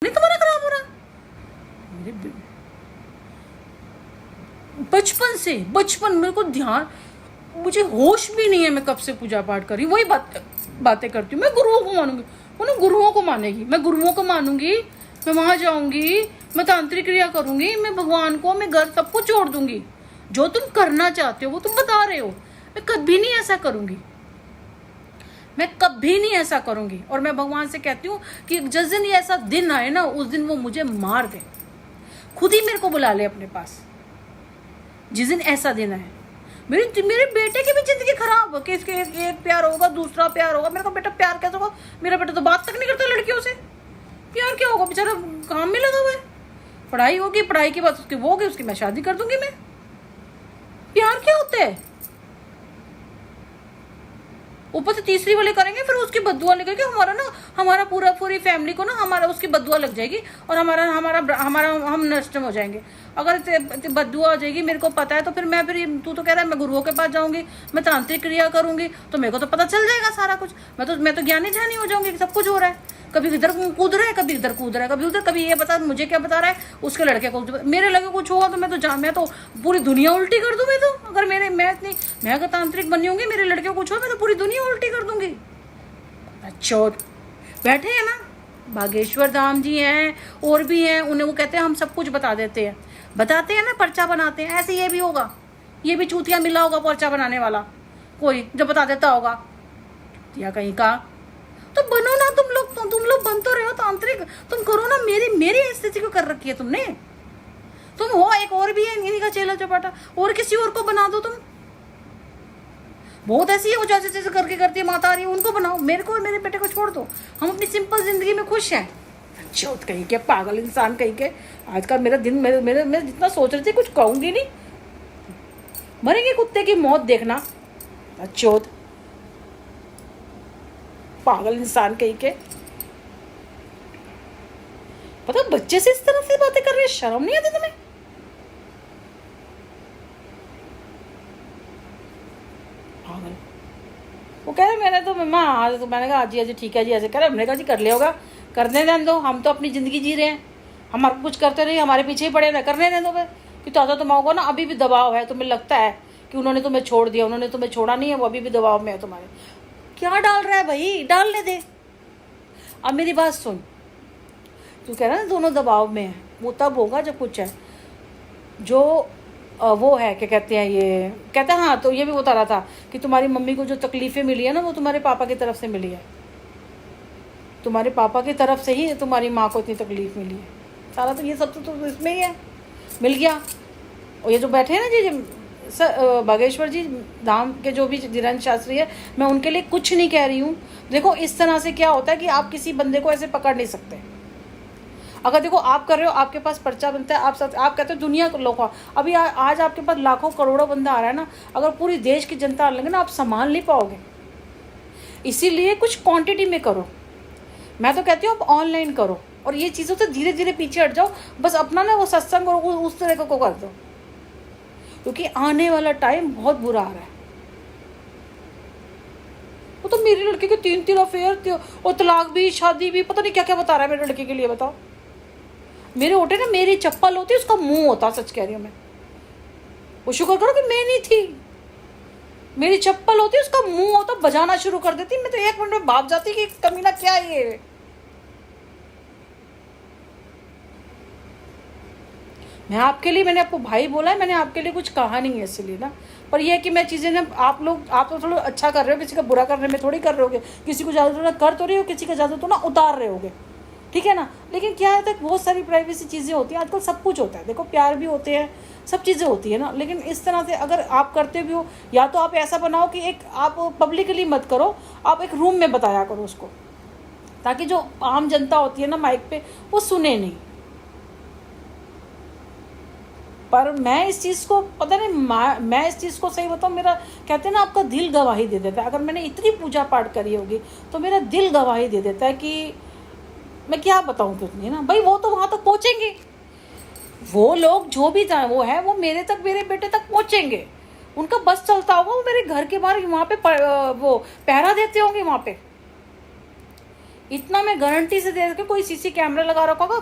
नहीं तुम्हारा खराब हो रहा। बचपन मेरे को ध्यान, मुझे होश भी नहीं है मैं कब से पूजा पाठ कर रही हूँ। वही बातें करती हूँ। मैं गुरुओं को मानूंगी, उन्हें गुरुओं को मानेगी, मैं गुरुओं को मानूंगी, मैं वहां जाऊंगी, मैं तांत्रिक क्रिया करूंगी, मैं भगवान को, मैं घर सब कुछ छोड़ दूंगी। जो तुम करना चाहते हो वो तुम बता रहे हो, मैं कभी नहीं ऐसा करूंगी, मैं कभी नहीं ऐसा करूंगी। और मैं भगवान से कहती हूँ कि जिस दिन ये ऐसा दिन आए ना, उस दिन वो मुझे मार दे, खुद ही मेरे को बुला ले अपने पास। जिस दिन ऐसा दिन आए, मेरे बेटे की भी जिंदगी खराब हो कि इसके एक प्यार होगा, दूसरा प्यार होगा। मेरे को बेटा प्यार कैसे होगा? मेरा बेटा तो बात तक नहीं करता लड़कियों से, प्यार क्या होगा? बेचारा काम में लगा हुआ है। पढ़ाई होगी, पढ़ाई के बाद उसकी वो होगी, उसकी मैं शादी कर दूंगी। मैं प्यार क्या होता है? ऊपर से तीसरी वाले करेंगे, फिर उसकी बदुआ लेकर हमारा पूरी फैमिली को ना हमारा उसकी बदुआ लग जाएगी और हमारा हम नष्ट हो जाएंगे। अगर बदुआ आ जाएगी, मेरे को पता है, तो फिर तू तो कह रहा है मैं गुरुओं के पास जाऊंगी, मैं तांत्रिक क्रिया करूंगी, तो मेरे को तो पता चल जाएगा सारा कुछ। मैं तो ज्ञानी जानी हो जाऊंगी कि सब कुछ हो रहा है। कभी इधर कूद रहा है, कभी इधर कूद रहा है, कभी उधर, कभी ये बता मुझे क्या बता रहा है, उसके लड़के को। मेरे लड़के कुछ होगा तो मैं तो पूरी दुनिया उल्टी कर दूं। मैं तो अगर मैं अगर तांत्रिक बनी होंगी, मेरे लड़के को कुछ हो, मैं तो पूरी दुनिया उल्टी कर दूंगी। अच्छा, बैठे हैं ना बागेश्वर धाम जी हैं, और भी हैं, उन्हें वो कहते हैं हम सब कुछ बताते हैं ना, पर्चा बनाते हैं। ऐसे ये भी होगा, ये भी चूतिया मिला होगा पर्चा बनाने वाला कोई जो बता देता होगा या कहीं का। तो बनो ना तुम लोग बन तो रहे हो तांत्रिक, तुम करो ना। मेरी स्थिति को कर रखी है तुमने। तुम हो, एक और भी है इन्हीं का चेला चपाटा, और किसी और को बना दो तुम। बहुत ऐसी है वो जैसे करती है माता आ रही है, उनको बनाओ। मेरे को और मेरे बेटे को छोड़ दो, हम अपनी सिंपल जिंदगी में खुश हैं। चौथ कहीं के, पागल इंसान कहीं के। आज का मेरा दिन, मैं जितना सोच रही थी कुछ कहूंगी नहीं, मरेंगे कुत्ते की मौत देखना। चौथ पागल इंसान कहीं के। पता बच्चे से इस तरह से बातें कर रहे हैं, शर्म नहीं आती तुम्हें? पागल। वो कह रहे मैंने तो मम्मा आज, तो मैंने कहा जी ठीक है जी, ऐसे कह रहे। हमने कहा जी कर लिया होगा, करने दें दो, हम तो अपनी जिंदगी जी रहे हैं, हम कुछ करते रहे, हमारे पीछे ही पड़े ना, करने दें दो। कि तो तुम्हारा ना अभी भी दबाव है, तुम्हें लगता है कि उन्होंने तुम्हें छोड़ दिया, उन्होंने तुम्हें छोड़ा नहीं है, वो अभी भी दबाव में है तुम्हारे। क्या डाल रहा है भाई, डालने दे। अब मेरी बात सुन, तू कह रहा है ना दोनों दबाव में है, वो तब होगा जब कुछ है जो वो है, क्या कहते हैं, ये कहते हैं। हाँ, तो ये भी बता रहा था कि तुम्हारी मम्मी को जो तकलीफें मिली है ना, वो तुम्हारे पापा की तरफ से मिली है। तुम्हारे पापा की तरफ से ही तुम्हारी माँ को इतनी तकलीफ मिली है। सारा तो ये सब तो इसमें ही है, मिल गया। और ये जो बैठे हैं ना जी बागेश्वर जी धाम के जो भी धीरेन्द्र शास्त्री है, मैं उनके लिए कुछ नहीं कह रही हूँ। देखो इस तरह से क्या होता है कि आप किसी बंदे को ऐसे पकड़ नहीं सकते। अगर देखो आप कर रहे हो, आपके पास पर्चा बनता है, आप कहते हो दुनिया को लोग, अभी आज आपके पास लाखों करोड़ों बंदा आ रहा है ना, अगर पूरी देश की जनता आ लेंगे ना, आप संभाल नहीं पाओगे। इसीलिए कुछ क्वांटिटी में करो। मैं तो कहती हूँ आप ऑनलाइन करो, और ये चीज़ों से धीरे धीरे पीछे हट जाओ। बस अपना ना वो सत्संग और उस तरह को कर दो, क्योंकि आने वाला टाइम बहुत बुरा आ रहा है। वो तो मेरी लड़के के 3 अफेयर और तलाक भी, शादी भी, पता नहीं क्या क्या बता रहा है मेरे लड़के के लिए। बताओ, मेरे होटे ना, मेरी चप्पल होती उसका मुंह होता। सच कह रही हूँ मैं। वो शुक्र करो कि मैं नहीं थी, मेरी चप्पल होती उसका मुंह होता, बजाना शुरू कर देती। मैं तो 1 मिनट में भाग जाती कि कमीना क्या है ये। मैं आपके लिए, मैंने आपको भाई बोला है, मैंने आपके लिए कुछ कहा नहीं है इसलिए ना। पर यह है कि मैं चीज़ें ना, आप तो थोड़ा अच्छा कर रहे हो, किसी का बुरा करने में थोड़ी कर रहे होगे। किसी को ज़्यादा तो कर तो रहे हो, किसी का ज़्यादा तो ना उतार रहे होगे, ठीक है ना। लेकिन क्या है, तक बहुत सारी प्राइवेसी चीज़ें होती हैं आजकल, सब कुछ होता है। देखो प्यार भी होते हैं, सब चीज़ें होती है ना। लेकिन इस तरह से अगर आप करते भी हो, या तो आप ऐसा बनाओ कि एक आप पब्लिकली मत करो, आप एक रूम में बताया करो उसको, ताकि जो आम जनता होती है ना माइक पे, वो सुने नहीं। पर मैं इस चीज़ को, पता नहीं, मैं इस चीज़ को सही बताऊँ, मेरा कहते हैं ना आपका दिल गवाही दे देता है। अगर मैंने इतनी पूजा पाठ करी होगी तो मेरा दिल गवाही दे देता है कि मैं क्या बताऊँ कितनी ना भाई। वो तो वहाँ तक पहुँचेंगे, वो लोग जो भी वो है, वो मेरे तक, मेरे बेटे तक पहुँचेंगे। उनका बस चलता होगा, वो मेरे घर के बाहर वहाँ पे वो पहरा देते होंगे वहाँ पे। इतना मैं गारंटी से दे रही हूं, कोई सीसी कैमरा लगा रखा होगा